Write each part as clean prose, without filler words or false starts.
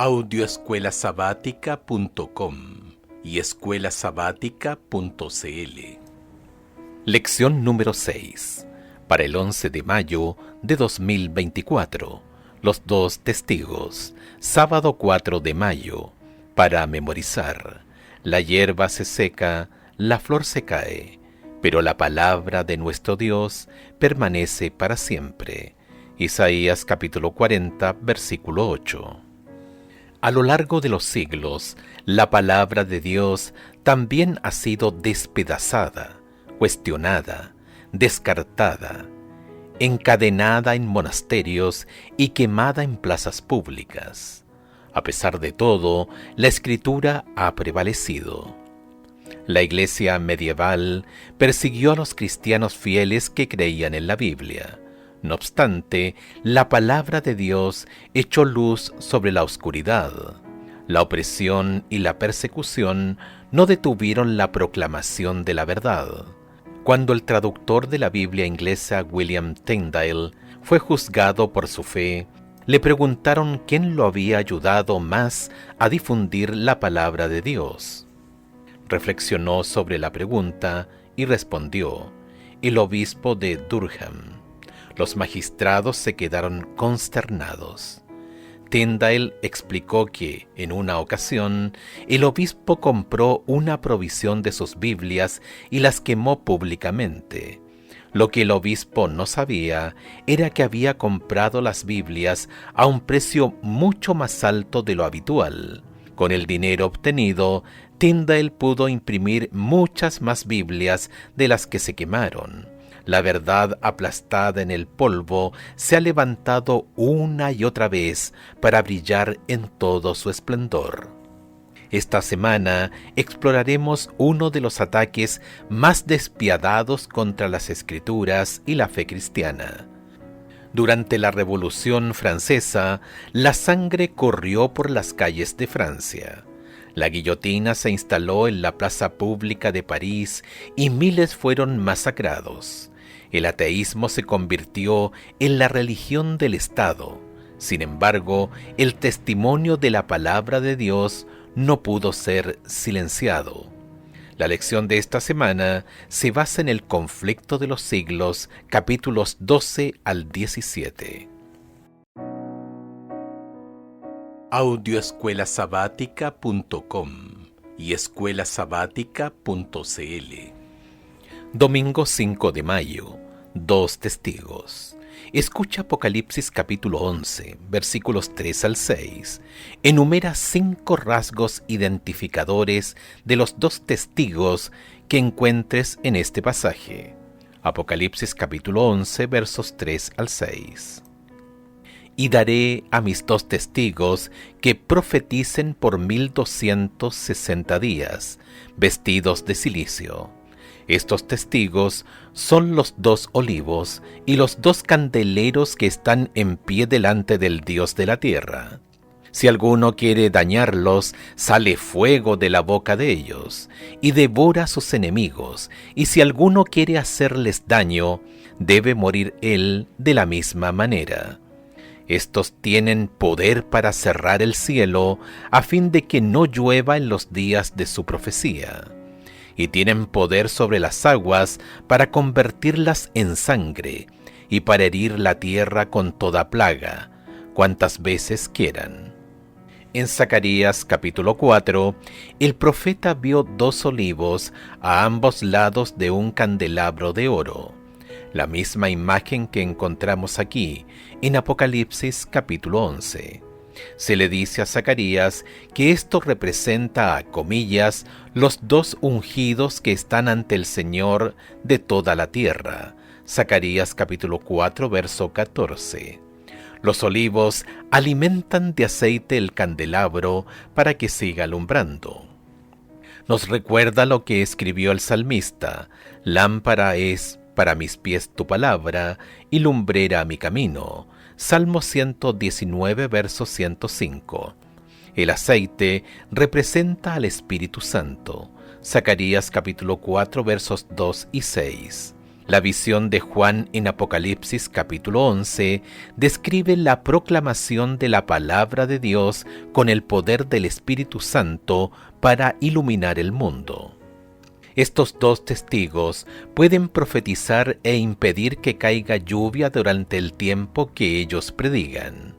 Audioescuelasabática.com y escuelasabática.cl. Lección número 6. Para el 11 de mayo de 2024. Los dos testigos. Sábado 4 de mayo. Para memorizar. La hierba se seca, la flor se cae, pero la palabra de nuestro Dios permanece para siempre. Isaías capítulo 40, versículo 8. A lo largo de los siglos, la palabra de Dios también ha sido despedazada, cuestionada, descartada, encadenada en monasterios y quemada en plazas públicas. A pesar de todo, la Escritura ha prevalecido. La Iglesia medieval persiguió a los cristianos fieles que creían en la Biblia. No obstante, la palabra de Dios echó luz sobre la oscuridad. La opresión y la persecución no detuvieron la proclamación de la verdad. Cuando el traductor de la Biblia inglesa William Tyndale fue juzgado por su fe, le preguntaron quién lo había ayudado más a difundir la palabra de Dios. Reflexionó sobre la pregunta y respondió: el obispo de Durham. Los magistrados se quedaron consternados. Tyndale explicó que, en una ocasión, el obispo compró una provisión de sus Biblias y las quemó públicamente. Lo que el obispo no sabía era que había comprado las Biblias a un precio mucho más alto de lo habitual. Con el dinero obtenido, Tyndale pudo imprimir muchas más Biblias de las que se quemaron. La verdad aplastada en el polvo se ha levantado una y otra vez para brillar en todo su esplendor. Esta semana exploraremos uno de los ataques más despiadados contra las Escrituras y la fe cristiana. Durante la Revolución Francesa, la sangre corrió por las calles de Francia. La guillotina se instaló en la plaza pública de París y miles fueron masacrados. El ateísmo se convirtió en la religión del Estado. Sin embargo, el testimonio de la palabra de Dios no pudo ser silenciado. La lección de esta semana se basa en el conflicto de los siglos, capítulos 12 al 17. Audioescuelasabática.com y escuelasabática.cl. Domingo 5 de mayo. Dos testigos. Escucha Apocalipsis capítulo 11, versículos 3 al 6. Enumera 5 rasgos identificadores de los dos testigos que encuentres en este pasaje. Apocalipsis capítulo 11, versos 3 al 6. Y daré a mis dos testigos que profeticen por 1260 días, vestidos de cilicio. Estos testigos son los dos olivos y los dos candeleros que están en pie delante del Dios de la tierra. Si alguno quiere dañarlos, sale fuego de la boca de ellos y devora a sus enemigos, y si alguno quiere hacerles daño, debe morir él de la misma manera. Estos tienen poder para cerrar el cielo a fin de que no llueva en los días de su profecía. Y tienen poder sobre las aguas para convertirlas en sangre y para herir la tierra con toda plaga, cuantas veces quieran. En Zacarías capítulo 4, el profeta vio 2 olivos a ambos lados de un candelabro de oro, la misma imagen que encontramos aquí en Apocalipsis capítulo 11. Se le dice a Zacarías que esto representa, a comillas, los 2 ungidos que están ante el Señor de toda la tierra. Zacarías capítulo 4, verso 14. Los olivos alimentan de aceite el candelabro para que siga alumbrando. Nos recuerda lo que escribió el salmista: lámpara es para mis pies tu palabra y lumbrera a mi camino. Salmo 119, verso 105. El aceite representa al Espíritu Santo. Zacarías capítulo 4, versos 2 y 6. La visión de Juan en Apocalipsis capítulo 11 describe la proclamación de la palabra de Dios con el poder del Espíritu Santo para iluminar el mundo. Estos dos testigos pueden profetizar e impedir que caiga lluvia durante el tiempo que ellos predigan.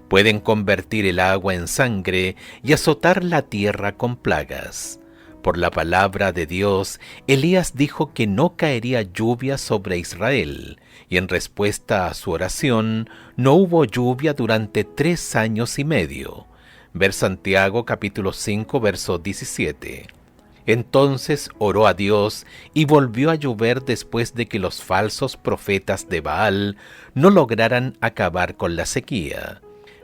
Pueden convertir el agua en sangre y azotar la tierra con plagas. Por la palabra de Dios, Elías dijo que no caería lluvia sobre Israel, y en respuesta a su oración, no hubo lluvia durante 3 años y medio. Ver Santiago capítulo 5, verso 17. Entonces oró a Dios y volvió a llover después de que los falsos profetas de Baal no lograran acabar con la sequía.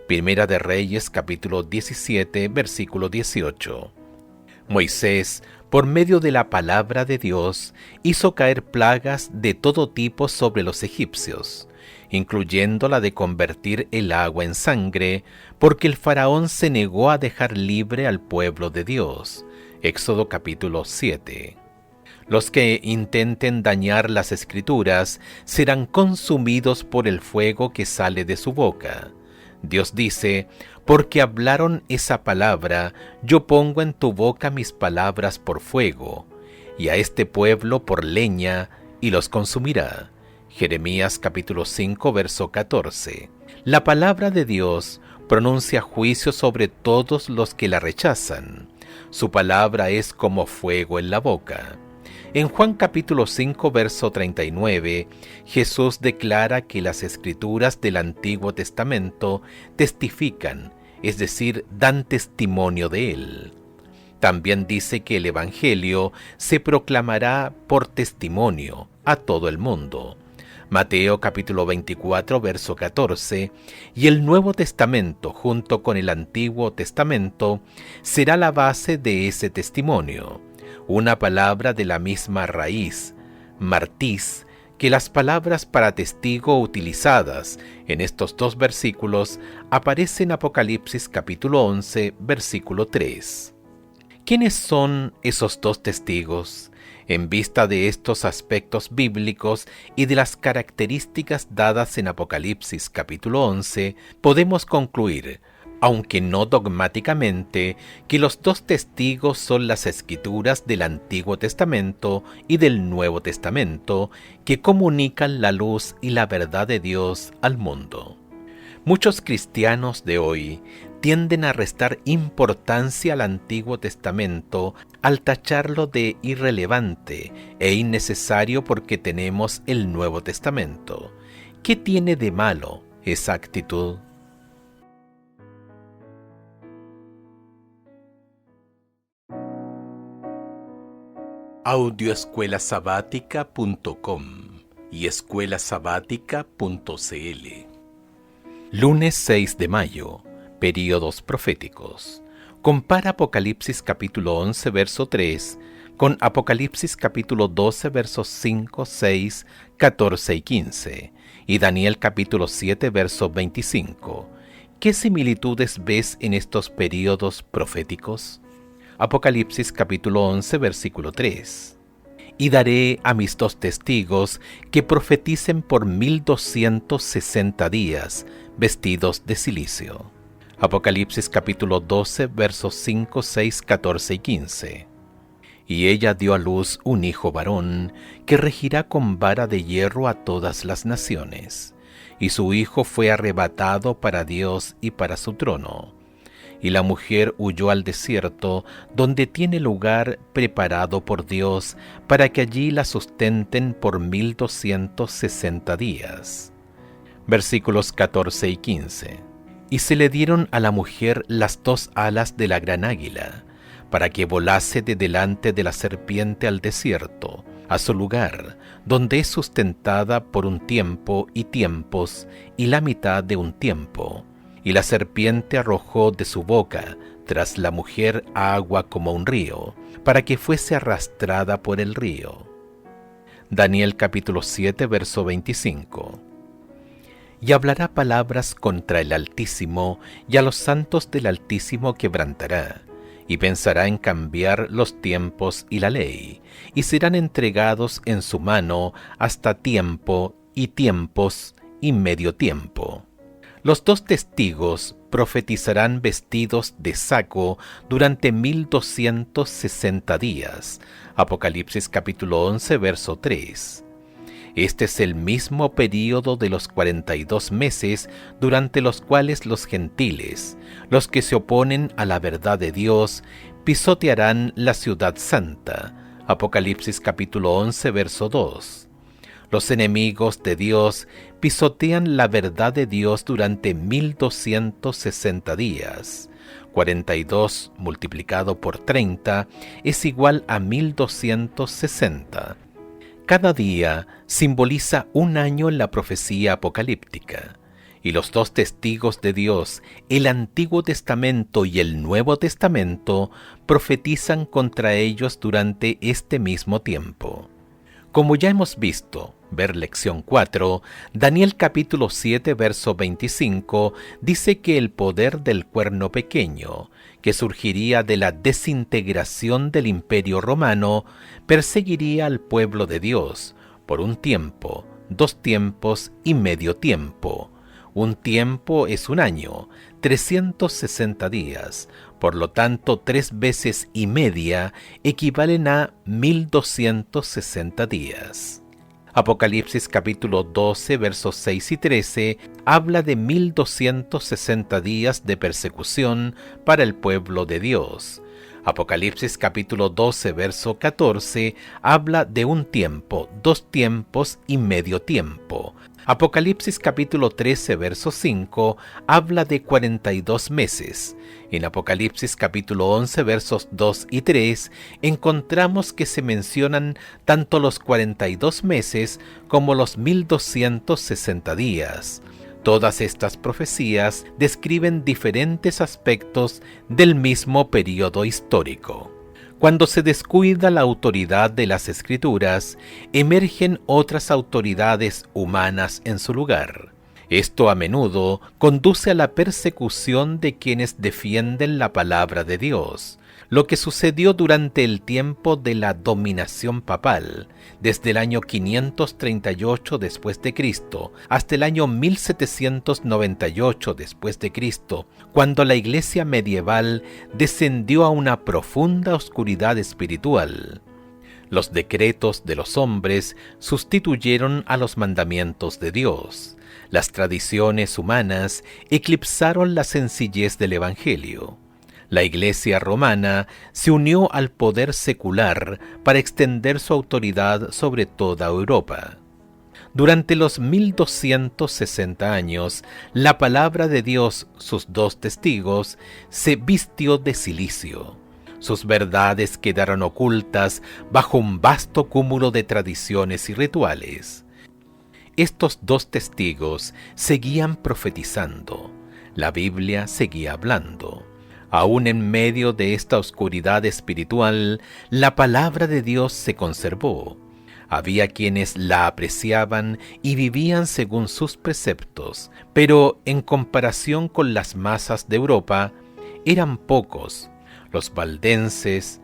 Primera de Reyes capítulo 17, versículo 18. Moisés, por medio de la palabra de Dios, hizo caer plagas de todo tipo sobre los egipcios, incluyendo la de convertir el agua en sangre, porque el faraón se negó a dejar libre al pueblo de Dios. Éxodo capítulo 7. Los que intenten dañar las Escrituras serán consumidos por el fuego que sale de su boca. Dios dice: porque hablaron esa palabra, yo pongo en tu boca mis palabras por fuego, y a este pueblo por leña, y los consumirá. Jeremías capítulo 5, verso 14. La palabra de Dios pronuncia juicio sobre todos los que la rechazan. Su palabra es como fuego en la boca. En Juan capítulo 5, verso 39, Jesús declara que las Escrituras del Antiguo Testamento testifican, es decir, dan testimonio de Él. También dice que el Evangelio se proclamará por testimonio a todo el mundo. Mateo capítulo 24, verso 14, y el Nuevo Testamento junto con el Antiguo Testamento será la base de ese testimonio, una palabra de la misma raíz, martis, que las palabras para testigo utilizadas en estos dos versículos aparecen en Apocalipsis capítulo 11, versículo 3. ¿Quiénes son esos dos testigos? En vista de estos aspectos bíblicos y de las características dadas en Apocalipsis capítulo 11, podemos concluir, aunque no dogmáticamente, que los dos testigos son las Escrituras del Antiguo Testamento y del Nuevo Testamento, que comunican la luz y la verdad de Dios al mundo. Muchos cristianos de hoy tienden a restar importancia al Antiguo Testamento al tacharlo de irrelevante e innecesario porque tenemos el Nuevo Testamento. ¿Qué tiene de malo esa actitud? Audioescuelasabática.com y escuelasabática.cl. Lunes 6 de mayo. Períodos proféticos. Compara Apocalipsis capítulo 11, verso 3 con Apocalipsis capítulo 12, versos 5, 6, 14 y 15 y Daniel capítulo 7, verso 25. ¿Qué similitudes ves en estos períodos proféticos? Apocalipsis capítulo 11, versículo 3. Y daré a mis dos testigos que profeticen por 1260 días, vestidos de cilicio. Apocalipsis capítulo 12, versos 5, 6, 14 y 15. Y ella dio a luz un hijo varón, que regirá con vara de hierro a todas las naciones. Y su hijo fue arrebatado para Dios y para su trono. Y la mujer huyó al desierto, donde tiene lugar preparado por Dios, para que allí la sustenten por 1260 días. Versículos 14 y 15. Y se le dieron a la mujer las dos alas de la gran águila, para que volase de delante de la serpiente al desierto, a su lugar, donde es sustentada por un tiempo y tiempos, y la mitad de un tiempo. Y la serpiente arrojó de su boca tras la mujer agua como un río, para que fuese arrastrada por el río. Daniel capítulo 7, verso 25. Y hablará palabras contra el Altísimo, y a los santos del Altísimo quebrantará, y pensará en cambiar los tiempos y la ley, y serán entregados en su mano hasta tiempo y tiempos y medio tiempo. Los 2 testigos profetizarán vestidos de saco durante 1260 días. Apocalipsis capítulo 11, verso 3. Este es el mismo período de los 42 meses durante los cuales los gentiles, los que se oponen a la verdad de Dios, pisotearán la ciudad santa. Apocalipsis capítulo 11, verso 2. Los enemigos de Dios pisotean la verdad de Dios durante 1260 días. 42 multiplicado por 30 es igual a 1260. Cada día simboliza un año en la profecía apocalíptica, y los 2 testigos de Dios, el Antiguo Testamento y el Nuevo Testamento, profetizan contra ellos durante este mismo tiempo. Como ya hemos visto, ver lección 4, Daniel capítulo 7, verso 25, dice que el poder del cuerno pequeño, que surgiría de la desintegración del Imperio Romano, perseguiría al pueblo de Dios por un tiempo, 2 tiempos y medio tiempo. Un tiempo es un año, 360 días, por lo tanto 3 veces y media equivalen a 1260 días. Apocalipsis capítulo 12, versos 6 y 13, habla de 1260 días de persecución para el pueblo de Dios. Apocalipsis capítulo 12, verso 14, habla de un tiempo, 2 tiempos y medio tiempo. Apocalipsis capítulo 13, verso 5, habla de 42 meses. En Apocalipsis capítulo 11, versos 2 y 3, encontramos que se mencionan tanto los 42 meses como los 1260 días. Todas estas profecías describen diferentes aspectos del mismo período histórico. Cuando se descuida la autoridad de las Escrituras, emergen otras autoridades humanas en su lugar. Esto a menudo conduce a la persecución de quienes defienden la palabra de Dios, lo que sucedió durante el tiempo de la dominación papal, desde el año 538 después de Cristo hasta el año 1798 después de Cristo, cuando la Iglesia medieval descendió a una profunda oscuridad espiritual. Los decretos de los hombres sustituyeron a los mandamientos de Dios. Las tradiciones humanas eclipsaron la sencillez del Evangelio. La Iglesia romana se unió al poder secular para extender su autoridad sobre toda Europa. Durante los 1260 años, la palabra de Dios, sus 2 testigos, se vistió de cilicio. Sus verdades quedaron ocultas bajo un vasto cúmulo de tradiciones y rituales. Estos 2 testigos seguían profetizando. La Biblia seguía hablando. Aún en medio de esta oscuridad espiritual, la palabra de Dios se conservó. Había quienes la apreciaban y vivían según sus preceptos, pero en comparación con las masas de Europa, eran pocos. Los valdenses,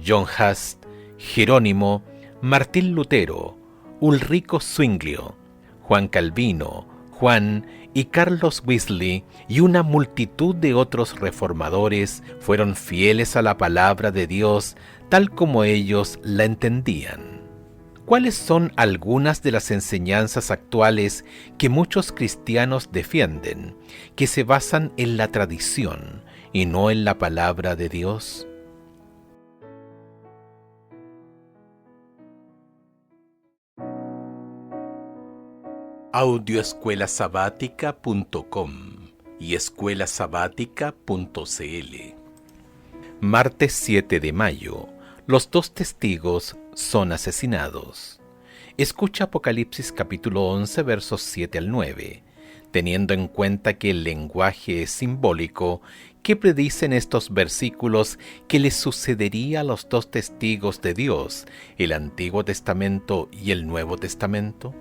John Huss, Jerónimo, Martín Lutero, Ulrico Zwinglio, Juan Calvino, Juan y Carlos Wesley y una multitud de otros reformadores fueron fieles a la palabra de Dios tal como ellos la entendían. ¿Cuáles son algunas de las enseñanzas actuales que muchos cristianos defienden, que se basan en la tradición y no en la palabra de Dios? Audioescuelasabática.com y escuelasabática.cl. Martes 7 de mayo. Los 2 testigos son asesinados. Escucha Apocalipsis capítulo 11 versos 7 al 9. Teniendo en cuenta que el lenguaje es simbólico, ¿qué predicen estos versículos que les sucedería a los 2 testigos de Dios, el Antiguo Testamento y el Nuevo Testamento?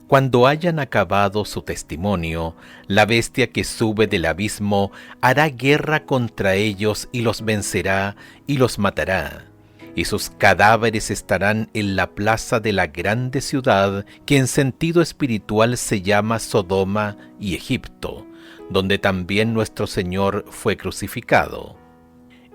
Cuando hayan acabado su testimonio, la bestia que sube del abismo hará guerra contra ellos y los vencerá y los matará. Y sus cadáveres estarán en la plaza de la grande ciudad que en sentido espiritual se llama Sodoma y Egipto, donde también nuestro Señor fue crucificado.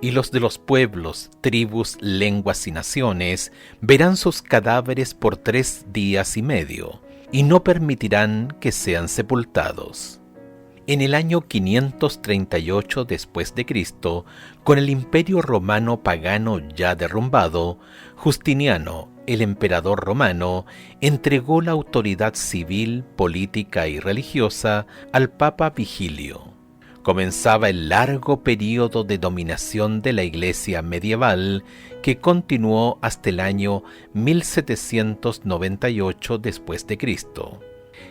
Y los de los pueblos, tribus, lenguas y naciones verán sus cadáveres por 3 días y medio, y no permitirán que sean sepultados. En el año 538 después de Cristo, con el imperio romano pagano ya derrumbado, Justiniano, el emperador romano, entregó la autoridad civil, política y religiosa al Papa Vigilio. Comenzaba el largo período de dominación de la Iglesia medieval que continuó hasta el año 1798 después de Cristo.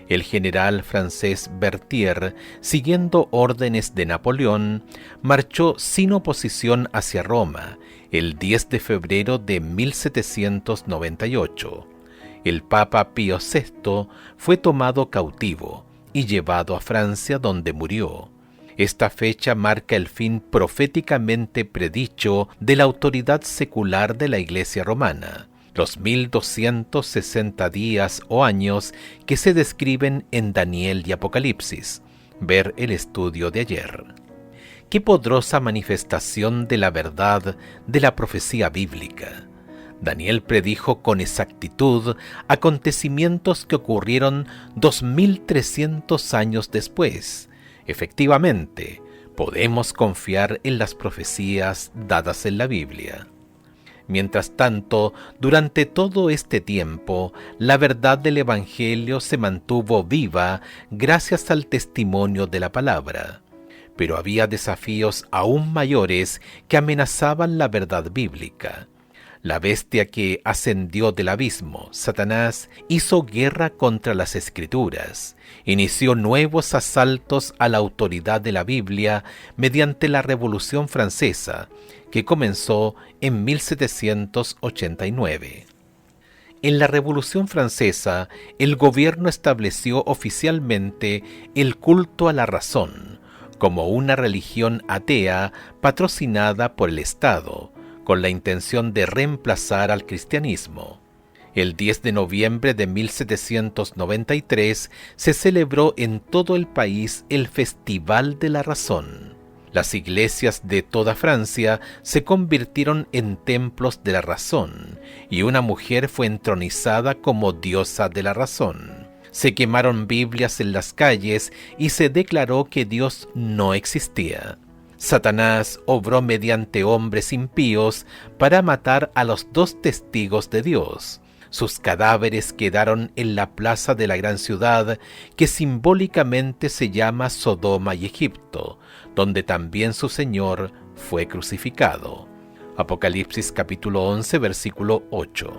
El general francés Berthier, siguiendo órdenes de Napoleón, marchó sin oposición hacia Roma el 10 de febrero de 1798. El Papa Pío VI fue tomado cautivo y llevado a Francia, donde murió. Esta fecha marca el fin proféticamente predicho de la autoridad secular de la Iglesia romana, los 1260 días o años que se describen en Daniel y Apocalipsis. Ver el estudio de ayer. Qué poderosa manifestación de la verdad de la profecía bíblica. Daniel predijo con exactitud acontecimientos que ocurrieron 2300 años después. Efectivamente, podemos confiar en las profecías dadas en la Biblia. Mientras tanto, durante todo este tiempo, la verdad del Evangelio se mantuvo viva gracias al testimonio de la palabra. Pero había desafíos aún mayores que amenazaban la verdad bíblica. La bestia que ascendió del abismo, Satanás, hizo guerra contra las Escrituras, inició nuevos asaltos a la autoridad de la Biblia mediante la Revolución Francesa, que comenzó en 1789. En la Revolución Francesa, el gobierno estableció oficialmente el culto a la razón, como una religión atea patrocinada por el Estado, con la intención de reemplazar al cristianismo. El 10 de noviembre de 1793 se celebró en todo el país el Festival de la Razón. Las iglesias de toda Francia se convirtieron en templos de la razón, y una mujer fue entronizada como diosa de la razón. Se quemaron Biblias en las calles y se declaró que Dios no existía. Satanás obró mediante hombres impíos para matar a los 2 testigos de Dios. Sus cadáveres quedaron en la plaza de la gran ciudad, que simbólicamente se llama Sodoma y Egipto, donde también su Señor fue crucificado. Apocalipsis capítulo 11, versículo 8.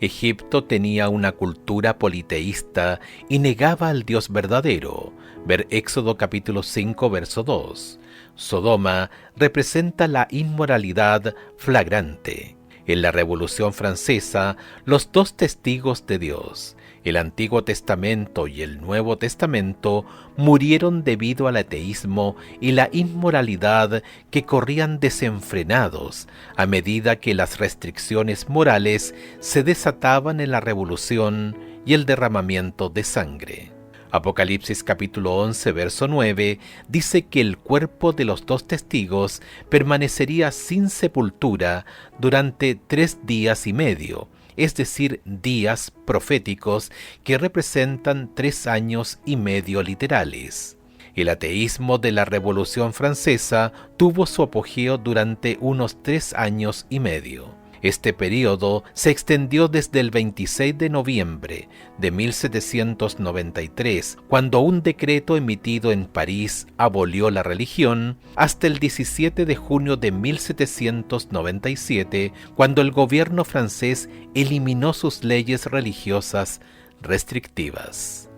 Egipto tenía una cultura politeísta y negaba al Dios verdadero. Ver Éxodo capítulo 5, verso 2. Sodoma representa la inmoralidad flagrante. En la Revolución Francesa, los 2 testigos de Dios, el Antiguo Testamento y el Nuevo Testamento, murieron debido al ateísmo y la inmoralidad que corrían desenfrenados a medida que las restricciones morales se desataban en la Revolución y el derramamiento de sangre. Apocalipsis capítulo 11, verso 9, dice que el cuerpo de los 2 testigos permanecería sin sepultura durante 3 días y medio, es decir, días proféticos que representan 3 años y medio literales. El ateísmo de la Revolución Francesa tuvo su apogeo durante unos 3 años y medio. Este período se extendió desde el 26 de noviembre de 1793, cuando un decreto emitido en París abolió la religión, hasta el 17 de junio de 1797, cuando el gobierno francés eliminó sus leyes religiosas restrictivas.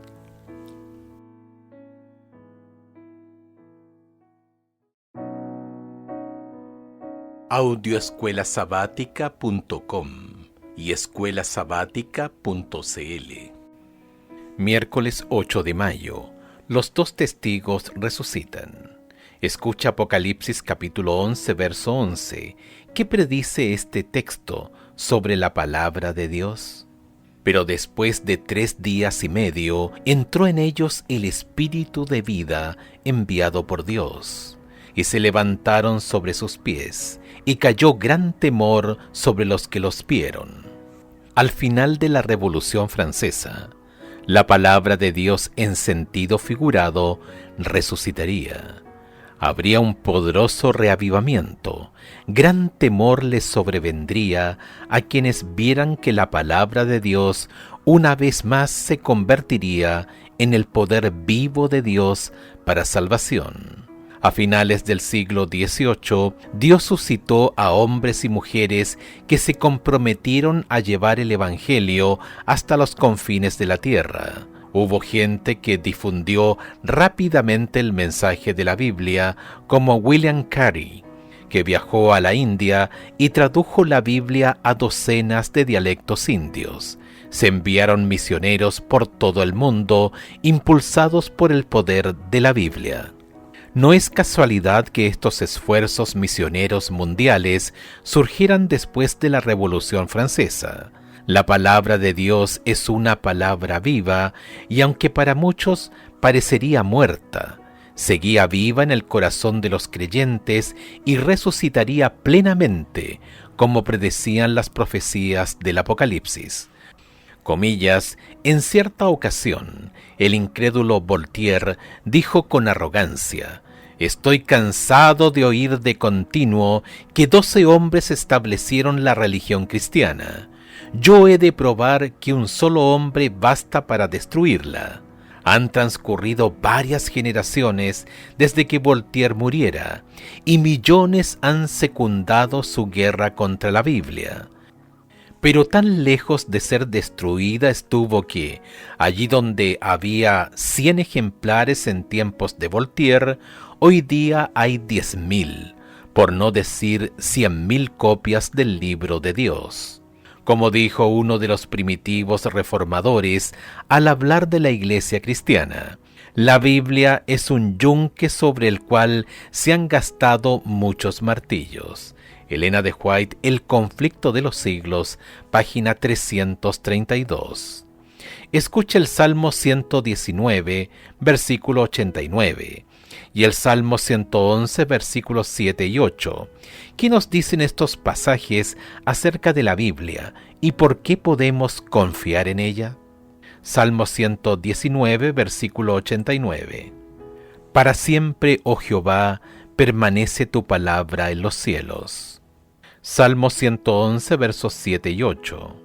Audioescuelasabática.com y escuelasabática.cl Miércoles 8 de mayo. Los dos testigos resucitan. Escucha Apocalipsis capítulo 11, verso 11. ¿Qué predice este texto sobre la palabra de Dios? Pero después de 3 días y medio, entró en ellos el Espíritu de vida enviado por Dios, y se levantaron sobre sus pies, y cayó gran temor sobre los que los vieron. Al final de la Revolución Francesa, la palabra de Dios en sentido figurado resucitaría. Habría un poderoso reavivamiento. Gran temor les sobrevendría a quienes vieran que la palabra de Dios una vez más se convertiría en el poder vivo de Dios para salvación. A finales del siglo XVIII, Dios suscitó a hombres y mujeres que se comprometieron a llevar el Evangelio hasta los confines de la tierra. Hubo gente que difundió rápidamente el mensaje de la Biblia, como William Carey, que viajó a la India y tradujo la Biblia a docenas de dialectos indios. Se enviaron misioneros por todo el mundo, impulsados por el poder de la Biblia. No es casualidad que estos esfuerzos misioneros mundiales surgieran después de la Revolución Francesa. La palabra de Dios es una palabra viva y aunque para muchos parecería muerta, seguía viva en el corazón de los creyentes y resucitaría plenamente, como predecían las profecías del Apocalipsis. Comillas, en cierta ocasión, el incrédulo Voltaire dijo con arrogancia: «Estoy cansado de oír de continuo que 12 hombres establecieron la religión cristiana. Yo he de probar que un solo hombre basta para destruirla». Han transcurrido varias generaciones desde que Voltaire muriera, y millones han secundado su guerra contra la Biblia. Pero tan lejos de ser destruida estuvo que, allí donde había 100 ejemplares en tiempos de Voltaire, hoy día hay 10.000, por no decir 100.000 copias del libro de Dios. Como dijo uno de los primitivos reformadores al hablar de la iglesia cristiana, la Biblia es un yunque sobre el cual se han gastado muchos martillos. Elena de White, El conflicto de los siglos, página 332. Escucha el Salmo 119, versículo 89, y el Salmo 111, versículos 7 y 8. ¿Qué nos dicen estos pasajes acerca de la Biblia y por qué podemos confiar en ella? Salmo 119, versículo 89. Para siempre, oh Jehová, permanece tu palabra en los cielos. Salmo 111, versos 7 y 8.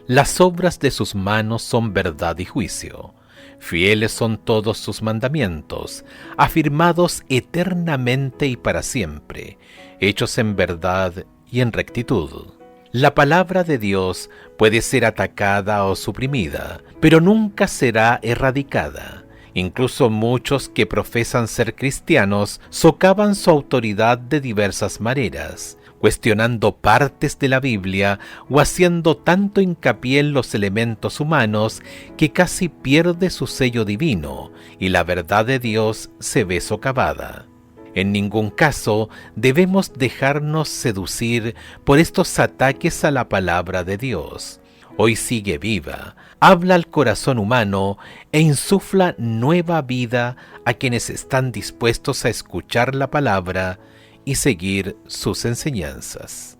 Las obras de sus manos son verdad y juicio. Fieles son todos sus mandamientos, afirmados eternamente y para siempre, hechos en verdad y en rectitud. La palabra de Dios puede ser atacada o suprimida, pero nunca será erradicada. Incluso muchos que profesan ser cristianos socavan su autoridad de diversas maneras, cuestionando partes de la Biblia o haciendo tanto hincapié en los elementos humanos que casi pierde su sello divino y la verdad de Dios se ve socavada. En ningún caso debemos dejarnos seducir por estos ataques a la palabra de Dios. Hoy sigue viva, habla al corazón humano e insufla nueva vida a quienes están dispuestos a escuchar la palabra y seguir sus enseñanzas.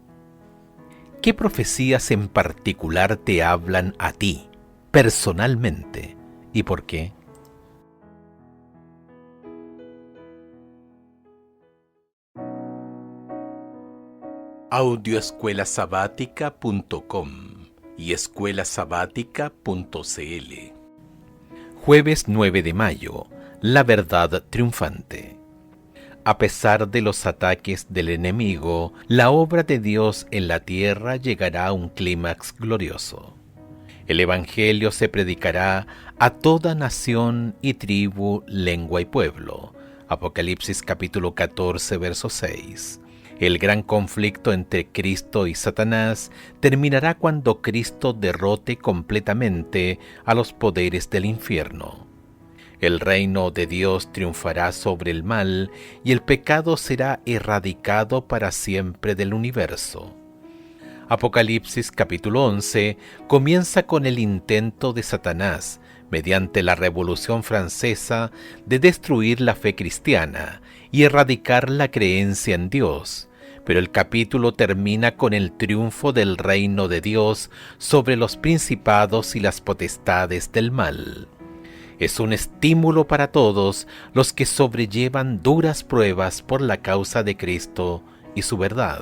¿Qué profecías en particular te hablan a ti, personalmente, y por qué? Audioescuelasabática.com y escuelasabática.cl. Jueves 9 de mayo. La verdad triunfante. A pesar de los ataques del enemigo, la obra de Dios en la tierra llegará a un clímax glorioso. El Evangelio se predicará a toda nación y tribu, lengua y pueblo. Apocalipsis capítulo 14, verso 6. El gran conflicto entre Cristo y Satanás terminará cuando Cristo derrote completamente a los poderes del infierno. El reino de Dios triunfará sobre el mal y el pecado será erradicado para siempre del universo. Apocalipsis capítulo 11 comienza con el intento de Satanás, mediante la Revolución Francesa, de destruir la fe cristiana y erradicar la creencia en Dios, pero el capítulo termina con el triunfo del reino de Dios sobre los principados y las potestades del mal. Es un estímulo para todos los que sobrellevan duras pruebas por la causa de Cristo y su verdad.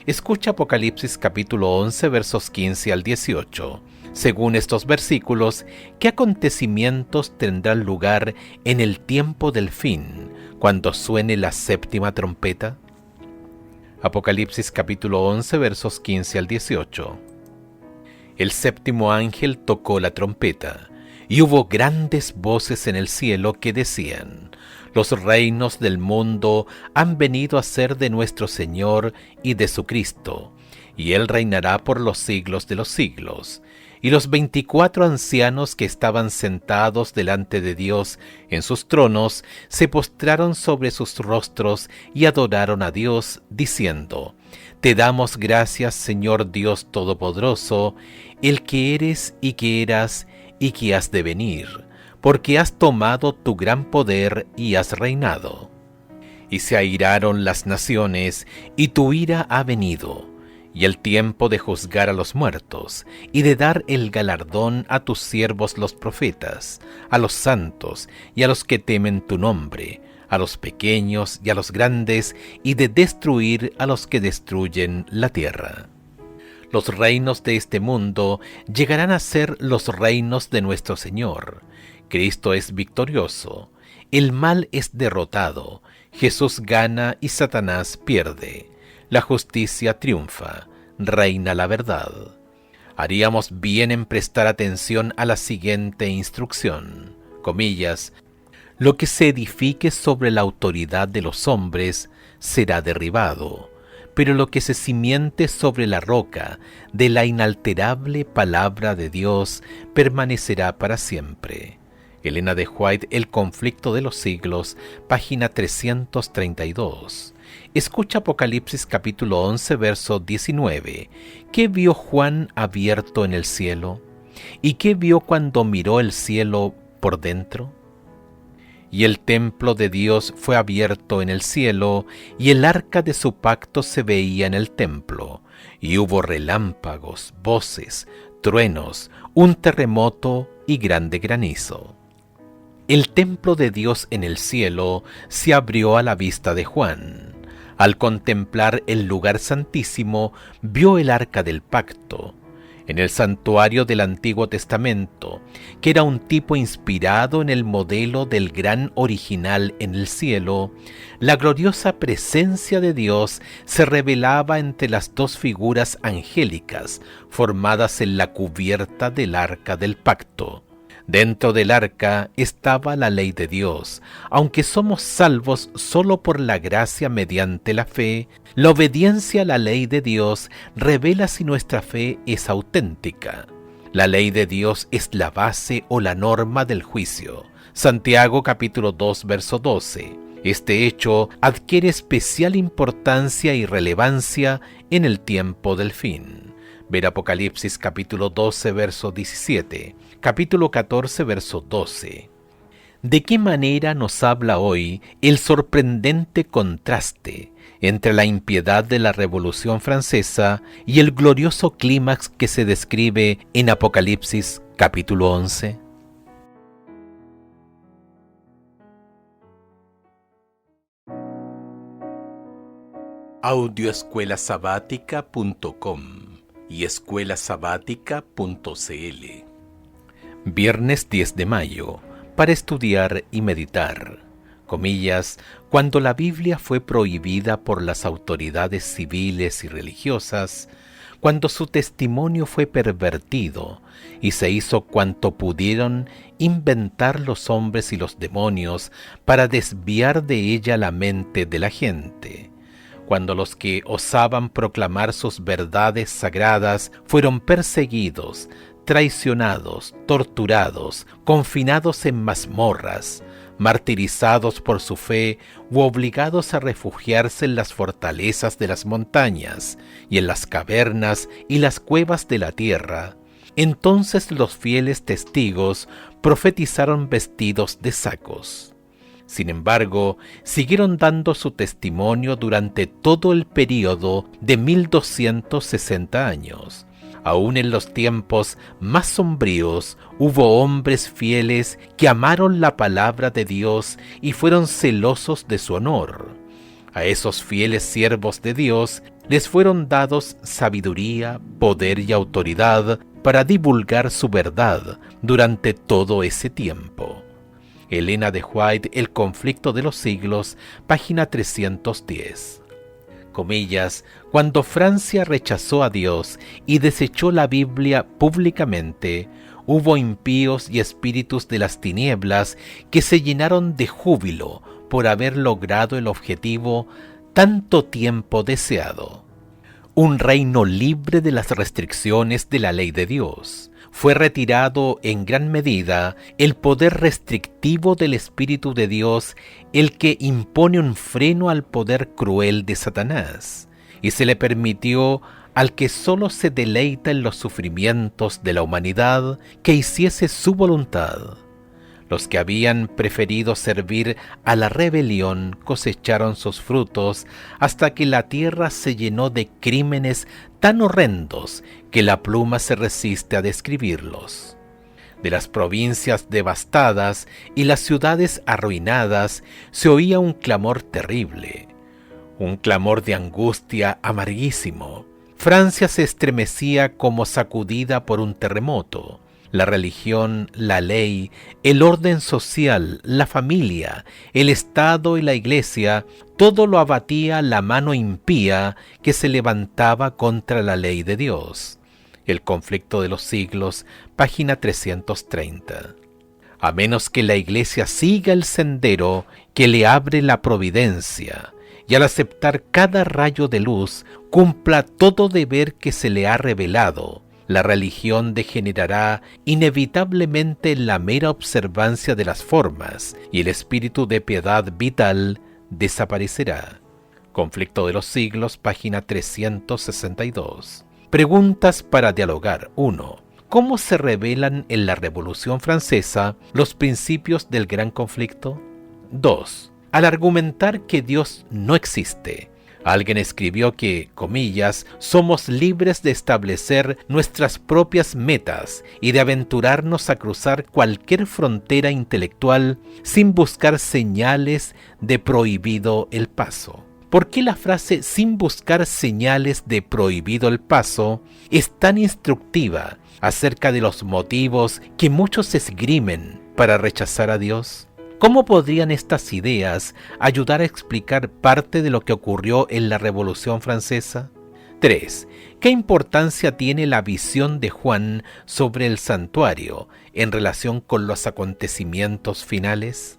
Escucha Apocalipsis capítulo 11 versos 15 al 18. Según estos versículos, ¿qué acontecimientos tendrán lugar en el tiempo del fin, cuando suene la séptima trompeta? Apocalipsis capítulo 11 versos 15 al 18. El séptimo ángel tocó la trompeta, y hubo grandes voces en el cielo que decían: los reinos del mundo han venido a ser de nuestro Señor y de su Cristo, y Él reinará por los siglos de los siglos. Y los 24 ancianos que estaban sentados delante de Dios en sus tronos se postraron sobre sus rostros y adoraron a Dios, diciendo: Te damos gracias, Señor Dios Todopoderoso, el que eres y que eras y que has de venir, porque has tomado tu gran poder y has reinado. Y se airaron las naciones, y tu ira ha venido, y el tiempo de juzgar a los muertos, y de dar el galardón a tus siervos los profetas, a los santos, y a los que temen tu nombre, a los pequeños y a los grandes, y de destruir a los que destruyen la tierra. Los reinos de este mundo llegarán a ser los reinos de nuestro Señor. Cristo es victorioso, el mal es derrotado, Jesús gana y Satanás pierde. La justicia triunfa, reina la verdad. Haríamos bien en prestar atención a la siguiente instrucción, comillas: lo que se edifique sobre la autoridad de los hombres será derribado, pero lo que se cimiente sobre la roca de la inalterable palabra de Dios permanecerá para siempre. Elena de White, El conflicto de los siglos, página 332. Escucha Apocalipsis capítulo 11, verso 19. ¿Qué vio Juan abierto en el cielo? ¿Y qué vio cuando miró el cielo por dentro? Y el templo de Dios fue abierto en el cielo, y el arca de su pacto se veía en el templo, y hubo relámpagos, voces, truenos, un terremoto y grande granizo. El templo de Dios en el cielo se abrió a la vista de Juan. Al contemplar el lugar santísimo, vio el arca del pacto. En el santuario del Antiguo Testamento, que era un tipo inspirado en el modelo del gran original en el cielo, la gloriosa presencia de Dios se revelaba entre las dos figuras angélicas formadas en la cubierta del arca del pacto. Dentro del arca estaba la ley de Dios. Aunque somos salvos solo por la gracia mediante la fe, la obediencia a la ley de Dios revela si nuestra fe es auténtica. La ley de Dios es la base o la norma del juicio. Santiago capítulo 2, verso 12. Este hecho adquiere especial importancia y relevancia en el tiempo del fin. Ver Apocalipsis capítulo 12, verso 17, capítulo 14, verso 12. ¿De qué manera nos habla hoy el sorprendente contraste entre la impiedad de la Revolución Francesa y el glorioso clímax que se describe en Apocalipsis capítulo 11? Audioescuelasabática.com y escuelasabática.cl. Viernes 10 de mayo, para estudiar y meditar. Comillas, cuando la Biblia fue prohibida por las autoridades civiles y religiosas, cuando su testimonio fue pervertido y se hizo cuanto pudieron inventar los hombres y los demonios para desviar de ella la mente de la gente, cuando los que osaban proclamar sus verdades sagradas fueron perseguidos, traicionados, torturados, confinados en mazmorras, martirizados por su fe u obligados a refugiarse en las fortalezas de las montañas y en las cavernas y las cuevas de la tierra, entonces los fieles testigos profetizaron vestidos de sacos. Sin embargo, siguieron dando su testimonio durante todo el período de 1260 años. Aún en los tiempos más sombríos hubo hombres fieles que amaron la palabra de Dios y fueron celosos de su honor. A esos fieles siervos de Dios les fueron dados sabiduría, poder y autoridad para divulgar su verdad durante todo ese tiempo. Elena de White, El conflicto de los siglos, página 310. Comillas, cuando Francia rechazó a Dios y desechó la Biblia públicamente, hubo impíos y espíritus de las tinieblas que se llenaron de júbilo por haber logrado el objetivo tanto tiempo deseado. Un reino libre de las restricciones de la ley de Dios. Fue retirado en gran medida el poder restrictivo del Espíritu de Dios, el que impone un freno al poder cruel de Satanás, y se le permitió al que solo se deleita en los sufrimientos de la humanidad que hiciese su voluntad. Los que habían preferido servir a la rebelión cosecharon sus frutos hasta que la tierra se llenó de crímenes tan horrendos que la pluma se resiste a describirlos. De las provincias devastadas y las ciudades arruinadas se oía un clamor terrible, un clamor de angustia amarguísimo. Francia se estremecía como sacudida por un terremoto. La religión, la ley, el orden social, la familia, el Estado y la Iglesia, todo lo abatía la mano impía que se levantaba contra la ley de Dios. El conflicto de los siglos, página 330. A menos que la Iglesia siga el sendero que le abre la providencia, y al aceptar cada rayo de luz, cumpla todo deber que se le ha revelado, la religión degenerará inevitablemente en la mera observancia de las formas y el espíritu de piedad vital desaparecerá. Conflicto de los siglos, página 362. Preguntas para dialogar. 1. ¿Cómo se revelan en la Revolución Francesa los principios del gran conflicto? 2. Al argumentar que Dios no existe, alguien escribió que, comillas, somos libres de establecer nuestras propias metas y de aventurarnos a cruzar cualquier frontera intelectual sin buscar señales de prohibido el paso. ¿Por qué la frase sin buscar señales de prohibido el paso es tan instructiva acerca de los motivos que muchos esgrimen para rechazar a Dios? ¿Cómo podrían estas ideas ayudar a explicar parte de lo que ocurrió en la Revolución Francesa? 3. ¿Qué importancia tiene la visión de Juan sobre el santuario en relación con los acontecimientos finales?